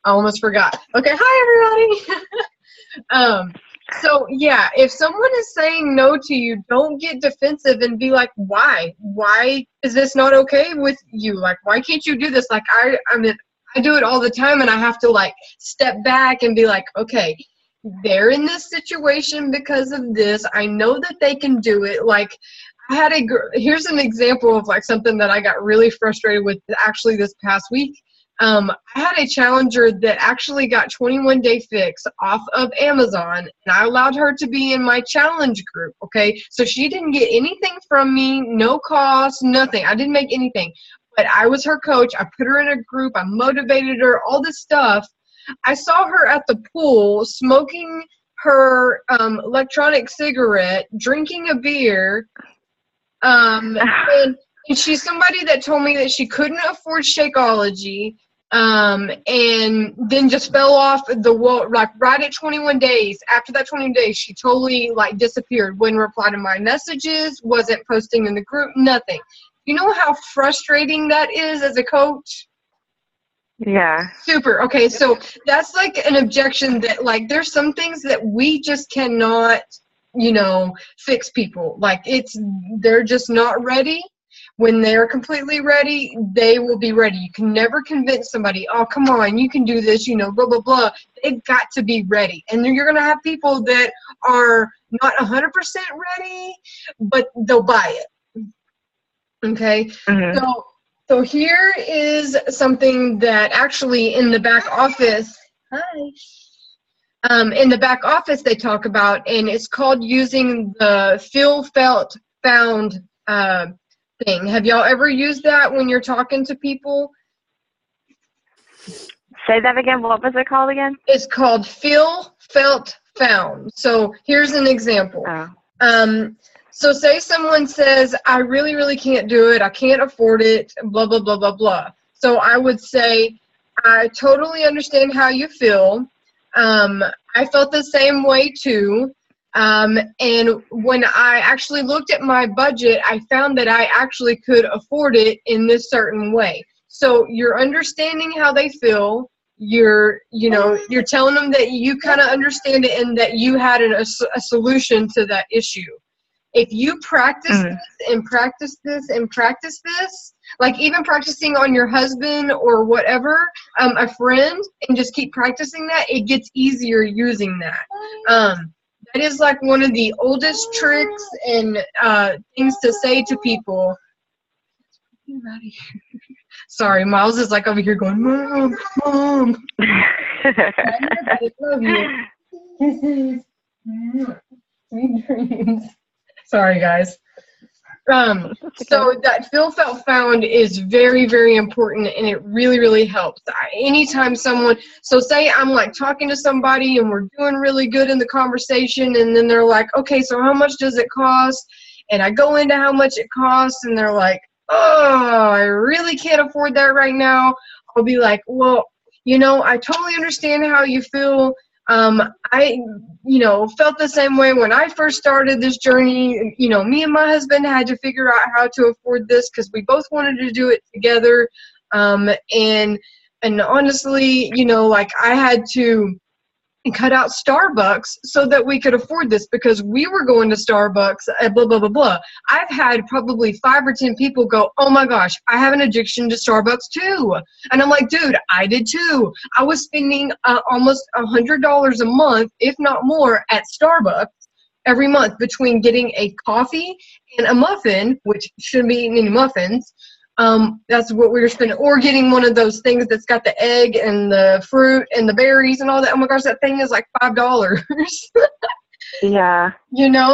I almost forgot. Okay, hi everybody. So yeah, if someone is saying no to you, don't get defensive and be like, why? Why is this not okay with you? Like, why can't you do this? Like, I mean, I do it all the time, and I have to like step back and be like, okay, they're in this situation because of this. I know that they can do it. Like, I had here's an example of like something that I got really frustrated with actually this past week. I had a challenger that actually got 21-day fix off of Amazon, and I allowed her to be in my challenge group, okay? So she didn't get anything from me, no cost, nothing. I didn't make anything, but I was her coach. I put her in a group. I motivated her, all this stuff. I saw her at the pool smoking her electronic cigarette, drinking a beer, and she's somebody that told me that she couldn't afford Shakeology, and then just fell off the wall, like right at 21 days. After that 21 days, she totally like disappeared, wouldn't reply to my messages, wasn't posting in the group, nothing. You know how frustrating that is as a coach? Yeah. Super. Okay, so that's like an objection that like there's some things that we just cannot, fix people. Like they're just not ready. When they're completely ready, they will be ready. You can never convince somebody, oh, come on, you can do this, blah, blah, blah. They've got to be ready. And then you're going to have people that are not 100% ready, but they'll buy it. Okay? Mm-hmm. So here is something that actually in the back office, in the back office they talk about, and it's called using the feel, felt, found thing. Have y'all ever used that when you're talking to people? Say that again. What was it called again? It's called feel, felt, found. So here's an example. Oh. So say someone says, I really, really can't do it. I can't afford it, blah, blah, blah, blah, blah. So I would say, I totally understand how you feel. I felt the same way too. And when I actually looked at my budget, I found that I actually could afford it in this certain way. So you're understanding how they feel. You're telling them that you kind of understand it and that you had a solution to that issue. If you practice this and practice this and practice this, like even practicing on your husband or whatever, a friend, and just keep practicing that, it gets easier using that. That is like one of the oldest tricks and things to say to people. Sorry, Miles is like over here going, Mom, Mom. I love you. Sweet dreams. Sorry, guys. So that feel, felt, found is very, very important, and it really, really helps. Anytime someone, so say I'm like talking to somebody and we're doing really good in the conversation, and then they're like, okay, so how much does it cost? And I go into how much it costs, and they're like, oh, I really can't afford that right now. I'll be like, well, I totally understand how you feel. I felt the same way when I first started this journey. Me and my husband had to figure out how to afford this because we both wanted to do it together. And honestly, like I had to cut out Starbucks so that we could afford this because we were going to Starbucks, blah, blah, blah, blah. I've had probably 5 or 10 people go, oh my gosh, I have an addiction to Starbucks too. And I'm like, dude, I did too. I was spending almost $100 a month, if not more, at Starbucks every month between getting a coffee and a muffin, which shouldn't be eating any muffins. That's what we were spending, or getting one of those things that's got the egg and the fruit and the berries and all that. Oh my gosh, that thing is like $5. Yeah.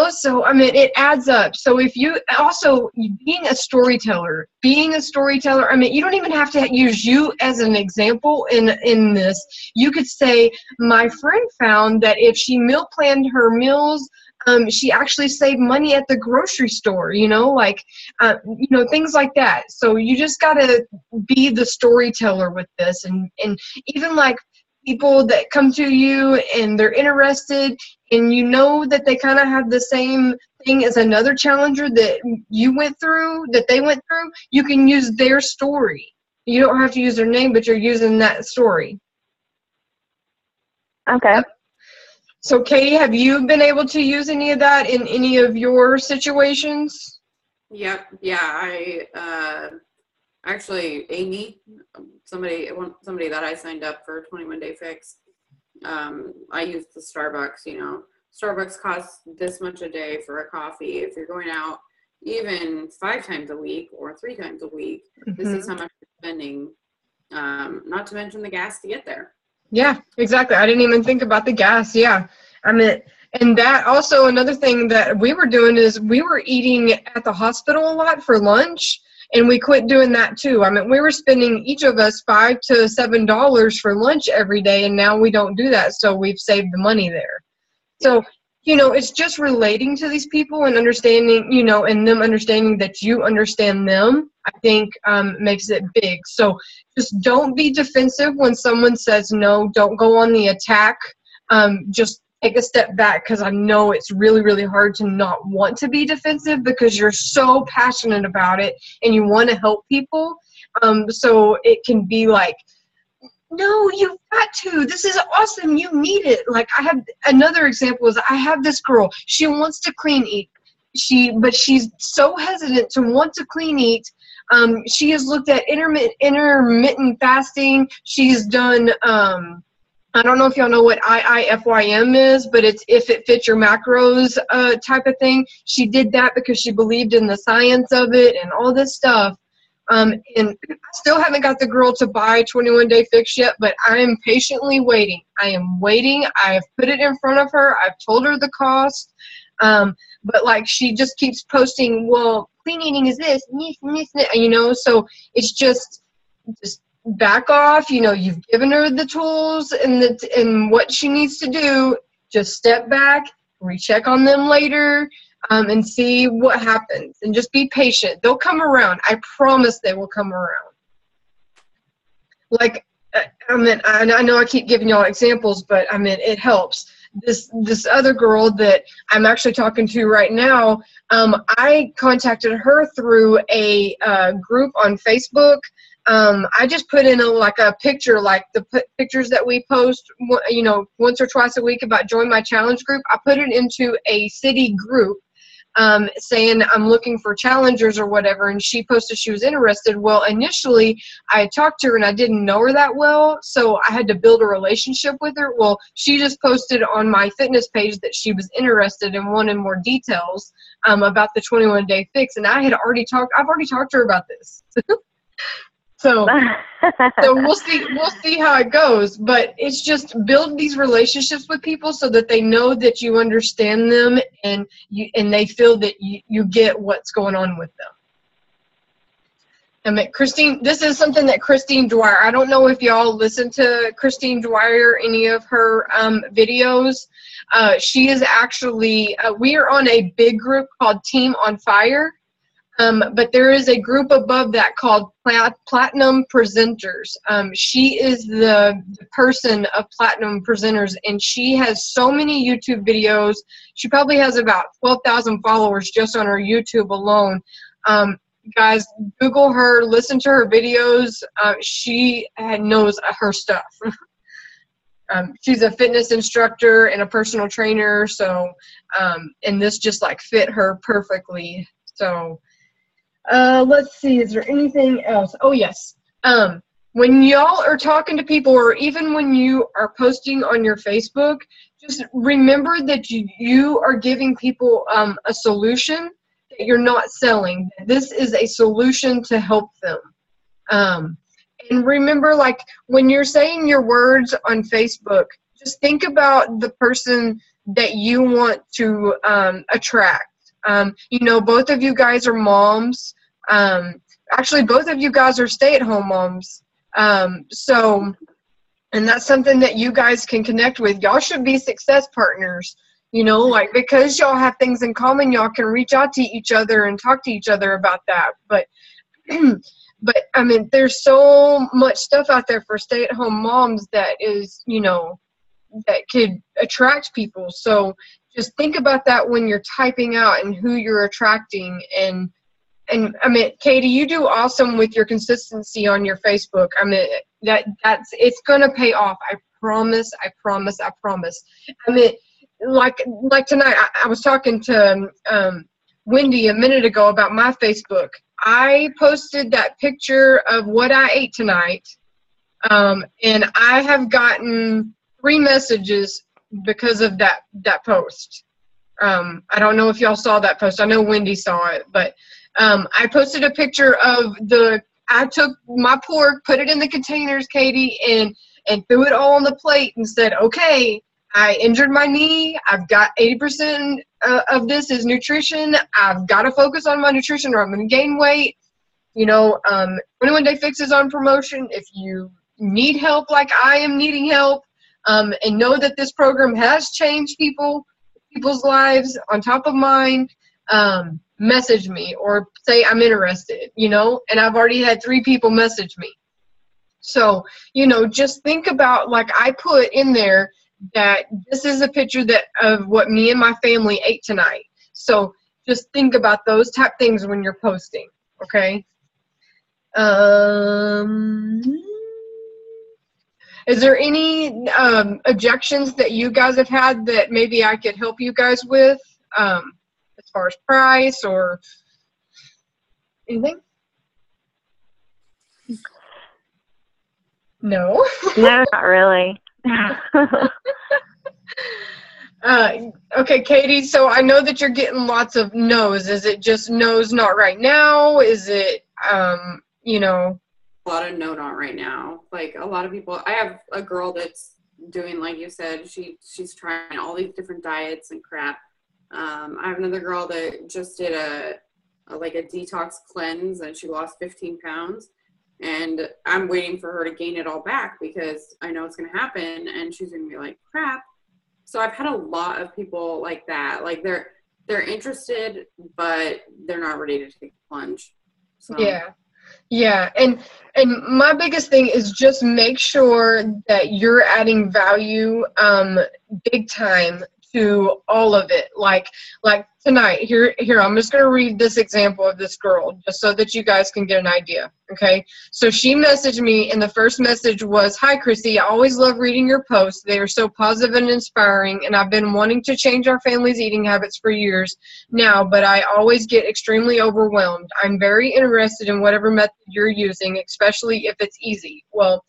So I mean, it adds up. So if you also being a storyteller, I mean, you don't even have to use you as an example in this. You could say, my friend found that if she meal planned her meals, she actually saved money at the grocery store, things like that. So you just got to be the storyteller with this. And even like people that come to you and they're interested and that they kind of have the same thing as another challenger that you went through, that they went through, you can use their story. You don't have to use their name, but you're using that story. Okay. So, Katie, have you been able to use any of that in any of your situations? Yep. Yeah. I actually, Amy, somebody that I signed up for 21 Day Fix. I used the Starbucks. Starbucks costs this much a day for a coffee. If you're going out even 5 times a week or 3 times a week, this is how much you're spending. Not to mention the gas to get there. Yeah, exactly. I didn't even think about the gas. Yeah. I mean, and that also another thing that we were doing is we were eating at the hospital a lot for lunch, and we quit doing that too. I mean, we were spending each of us $5 to $7 for lunch every day, and now we don't do that. So we've saved the money there. So, it's just relating to these people and understanding, and them understanding that you understand them, I think makes it big. So just don't be defensive when someone says no. Don't go on the attack. Just take a step back, because I know it's really, really hard to not want to be defensive because you're so passionate about it and you want to help people. So it can be like, no, you've got to. This is awesome. You need it. Like, I have another example is I have this girl. She wants to clean eat. But she's so hesitant to want to clean eat. She has looked at intermittent fasting. She's done, I don't know if y'all know what IIFYM is, but it's if it fits your macros type of thing. She did that because she believed in the science of it and all this stuff. And I still haven't got the girl to buy 21 Day Fix yet, but I am patiently waiting. I am waiting. I have put it in front of her. I've told her the cost. But like, she just keeps posting, well, clean eating is this, so it's just back off. You've given her the tools and what she needs to do. Just step back, recheck on them later. And see what happens, and just be patient. They'll come around. I promise they will come around. Like, I know I keep giving y'all examples, but it helps. This other girl that I'm actually talking to right now, I contacted her through a group on Facebook. I just put in a picture, like the pictures that we post, once or twice a week about join my challenge group. I put it into a city group, saying I'm looking for challengers or whatever, and she posted she was interested. Well, initially I talked to her and I didn't know her that well, so I had to build a relationship with her. Well, she just posted on my fitness page that she was interested and wanted more details about the 21 Day Fix, and I've already talked to her about this. So we'll see how it goes, but it's just build these relationships with people so that they know that you understand them and they feel that you get what's going on with them. Christine, this is something that Christine Dwyer, I don't know if y'all listen to Christine Dwyer, any of her videos. She is actually, we are on a big group called Team on Fire. But there is a group above that called Platinum Presenters. She is the person of Platinum Presenters, and she has so many YouTube videos. She probably has about 12,000 followers just on her YouTube alone. Guys, Google her, listen to her videos. She knows her stuff. She's a fitness instructor and a personal trainer, so and this just fit her perfectly. So let's see, is there anything else? Oh, yes. When y'all are talking to people, or even when you are posting on your Facebook, just remember that you are giving people a solution that you're not selling. This is a solution to help them. And remember, when you're saying your words on Facebook, just think about the person that you want to attract. Both of you guys are moms. Actually, both of you guys are stay-at-home moms. And that's something that you guys can connect with. Y'all should be success partners, because y'all have things in common, y'all can reach out to each other and talk to each other about that. But there's so much stuff out there for stay-at-home moms that is, that could attract people. So just think about that when you're typing out and who you're attracting. And Katie, you do awesome with your consistency on your Facebook. It's going to pay off. I promise, I promise, I promise. I mean, like tonight, I was talking to Wendy a minute ago about my Facebook. I posted that picture of what I ate tonight, and I have gotten 3 messages because of that post. I don't know if y'all saw that post. I know Wendy saw it, but I posted a picture of I took my pork, put it in the containers, Katie, and threw it all on the plate and said, okay, I injured my knee. I've got 80% of this is nutrition. I've got to focus on my nutrition or I'm going to gain weight. 21 Day Fix is on promotion. If you need help like I am needing help, and know that this program has changed people's lives on top of mine, message me or say I'm interested, and I've already had 3 people message me. So, just think about, like I put in there, that this is a picture of what me and my family ate tonight. So just think about those type things when you're posting, okay? Is there any objections that you guys have had that maybe I could help you guys with, as far as price or anything? No? No, not really. Okay, Katie, so I know that you're getting lots of no's. Is it just no's, not right now? Is it, A lot of no, not right now. Like a lot of people, I have a girl that's doing, like you said, she's trying all these different diets and crap. I have another girl that just did a detox cleanse and she lost 15 pounds. And I'm waiting for her to gain it all back because I know it's going to happen and she's going to be like, crap. So I've had a lot of people like that. Like they're interested, but they're not ready to take the plunge. So. Yeah. And my biggest thing is just make sure that you're adding value, big time to all of it. Like tonight, here, I'm just going to read this example of this girl just so that you guys can get an idea. Okay. So she messaged me and the first message was, "Hi, Chrissy. I always love reading your posts. They are so positive and inspiring. And I've been wanting to change our family's eating habits for years now, but I always get extremely overwhelmed. I'm very interested in whatever method you're using, especially if it's easy." Well,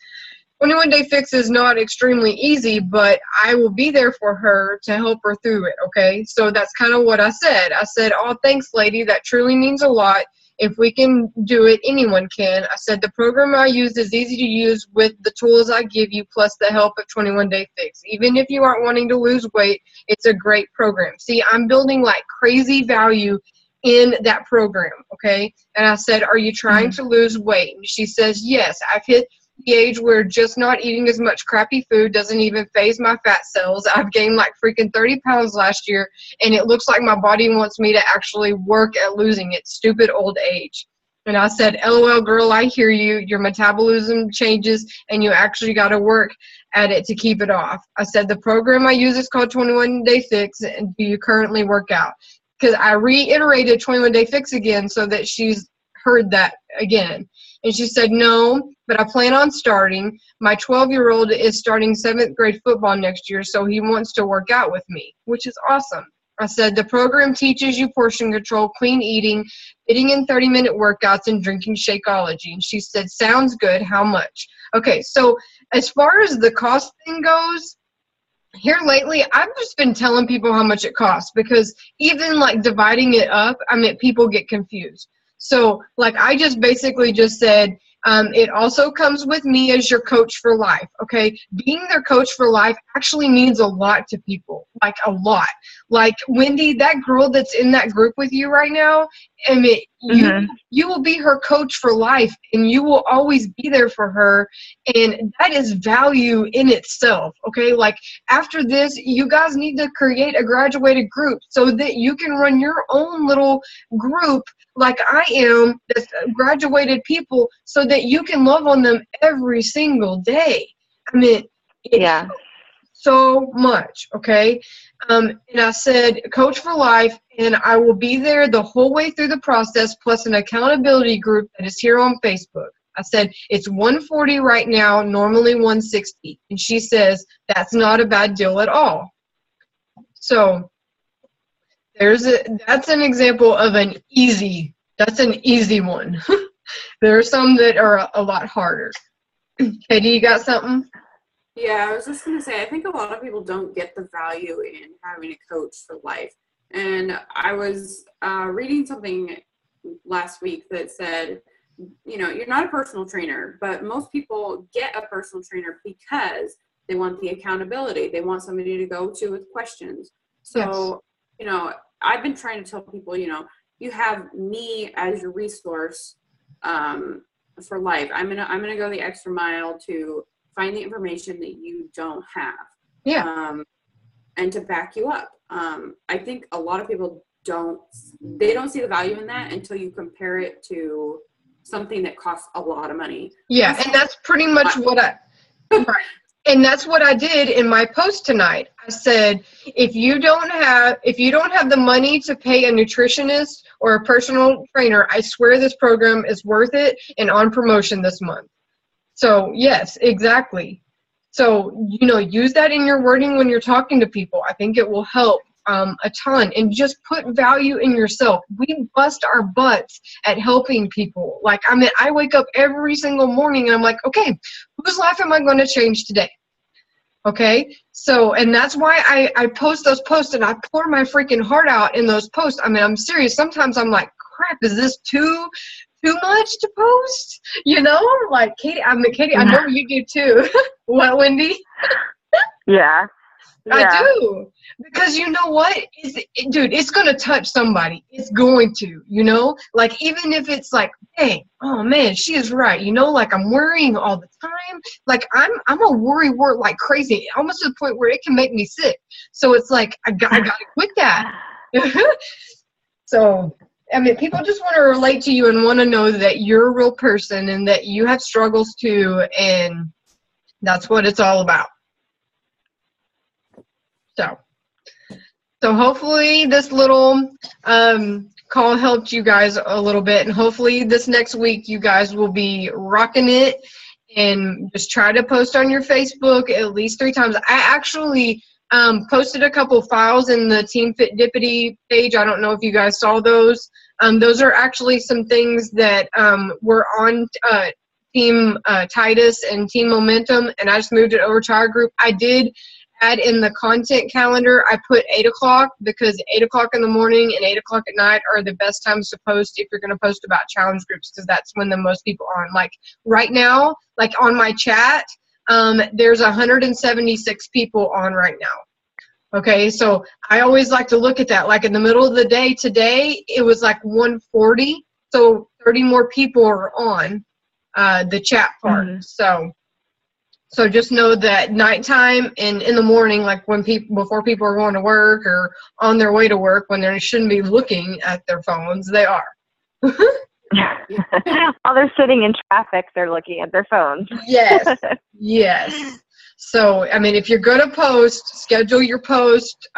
21 Day Fix is not extremely easy, but I will be there for her to help her through it, okay? So that's kind of what I said. I said, "Oh, thanks, lady. That truly means a lot. If we can do it, anyone can." I said, "The program I use is easy to use with the tools I give you plus the help of 21 Day Fix. Even if you aren't wanting to lose weight, it's a great program." See, I'm building like crazy value in that program, okay? And I said, "Are you trying to lose weight?" And she says, "Yes, I've hit the age where just not eating as much crappy food doesn't even phase my fat cells. I've gained like freaking 30 pounds last year, and it looks like my body wants me to actually work at losing it. Stupid old age." And I said, "LOL, girl, I hear you. Your metabolism changes, and you actually got to work at it to keep it off." I said, "The program I use is called 21 Day Fix, and do you currently work out?" Because I reiterated 21 Day Fix again so that she's heard that again. And she said, "No, but I plan on starting. My 12-year-old is starting 7th grade football next year, so he wants to work out with me," which is awesome. I said, "The program teaches you portion control, clean eating, fitting in 30-minute workouts, and drinking Shakeology." And she said, "Sounds good. How much?" Okay, so as far as the cost thing goes, here lately, I've just been telling people how much it costs because even like dividing it up, people get confused. So, like, I just basically just said, it also comes with me as your coach for life, okay? Being their coach for life actually means a lot to people, like a lot. Like, Wendy, that girl that's in that group with you right now, you will be her coach for life, and you will always be there for her, and that is value in itself, okay? Like, after this, you guys need to create a graduated group so that you can run your own little group like I am, that's graduated people, so that you can love on them every single day. Yeah. So much, okay? And I said, coach for life, and I will be there the whole way through the process, plus an accountability group that is here on Facebook. I said, it's 140 right now, normally 160. And she says, that's not a bad deal at all. So that's an example of that's an easy one. There are some that are a lot harder. Katie, you got something? Yeah, I was just going to say, I think a lot of people don't get the value in having a coach for life. And I was reading something last week that said, you know, you're not a personal trainer, but most people get a personal trainer because they want the accountability. They want somebody to go to with questions. So, yes. You know, I've been trying to tell people, you know, you have me as your resource for life. I'm gonna go the extra mile to find the information that you don't have. Yeah. And to back you up. I think a lot of people don't see the value in that until you compare it to something that costs a lot of money. Yeah, and that's pretty much what right. And that's what I did in my post tonight. I said, if you don't have the money to pay a nutritionist or a personal trainer, I swear this program is worth it and on promotion this month. So yes, exactly. So, you know, use that in your wording when you're talking to people. I think it will help a ton. And just put value in yourself. We bust our butts at helping people. Like, I mean, I wake up every single morning and I'm like, okay, whose life am I going to change today? Okay, so, and that's why I post those posts and I pour my freaking heart out in those posts. I mean, I'm serious. Sometimes I'm like, crap, is this too much to post? You know, like Katie, I know you do too. What, Wendy? Yeah. I do. Because you know what? Dude, it's going to touch somebody. It's going to, you know? Like, even if it's like, hey, oh, man, she is right. You know, like, I'm worrying all the time. Like, I'm a worry wart like crazy, almost to the point where it can make me sick. So it's like, I got to quit that. So, I mean, people just want to relate to you and want to know that you're a real person and that you have struggles too. And that's what it's all about. So hopefully this little call helped you guys a little bit, and hopefully this next week you guys will be rocking it and just try to post on your Facebook at least 3 times. I actually posted a couple files in the Team Fit Dippity page. I don't know if you guys saw those. Those are actually some things that were on Team Titus and Team Momentum, and I just moved it over to our group. I did add in the content calendar. I put 8 o'clock because 8 o'clock in the morning and 8 o'clock at night are the best times to post if you're going to post about challenge groups, because that's when the most people are on. Like right now, like on my chat, there's 176 people on right now. Okay, so I always like to look at that. Like in the middle of the day today, it was like 140. So 30 more people are on the chat part. Mm-hmm. So just know that nighttime and in the morning, like before people are going to work or on their way to work, when they shouldn't be looking at their phones, they are. While they're sitting in traffic, they're looking at their phones. Yes. Yes. So, I mean, if you're going to post, schedule your post,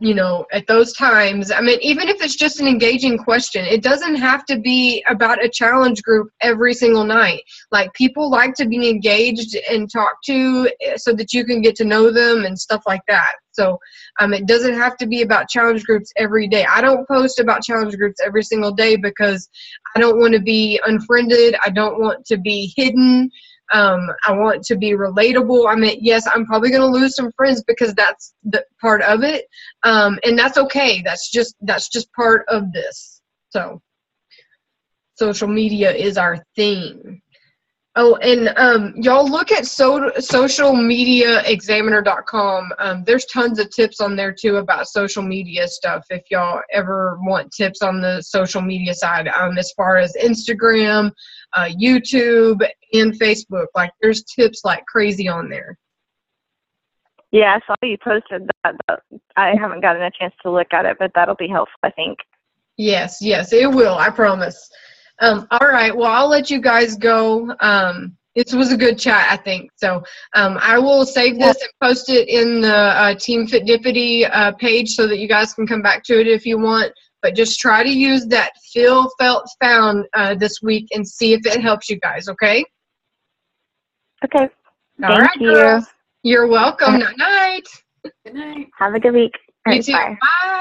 you know, at those times. I mean, even if it's just an engaging question, it doesn't have to be about a challenge group every single night. Like, people like to be engaged and talked to so that you can get to know them and stuff like that. So, it doesn't have to be about challenge groups every day. I don't post about challenge groups every single day because I don't want to be unfriended. I don't want to be hidden. I want to be relatable. I mean, yes, I'm probably going to lose some friends because that's the part of it. And that's okay. That's just part of this. So social media is our thing. Oh, and y'all look at socialmediaexaminer.com. There's tons of tips on there too about social media stuff if y'all ever want tips on the social media side, as far as Instagram, YouTube, and Facebook. Like, there's tips like crazy on there. Yeah, I saw you posted that. I haven't gotten a chance to look at it, but that'll be helpful, I think. Yes, it will. I promise. All right. Well, I'll let you guys go. This was a good chat, I think. So I will save this and post it in the Team Fit Dippity page so that you guys can come back to it if you want. But just try to use that feel, felt, found this week and see if it helps you guys, okay? Okay. All right, Thank you. girls. You're welcome. Night. Good night. Have a good week. All You right, too. bye. Bye.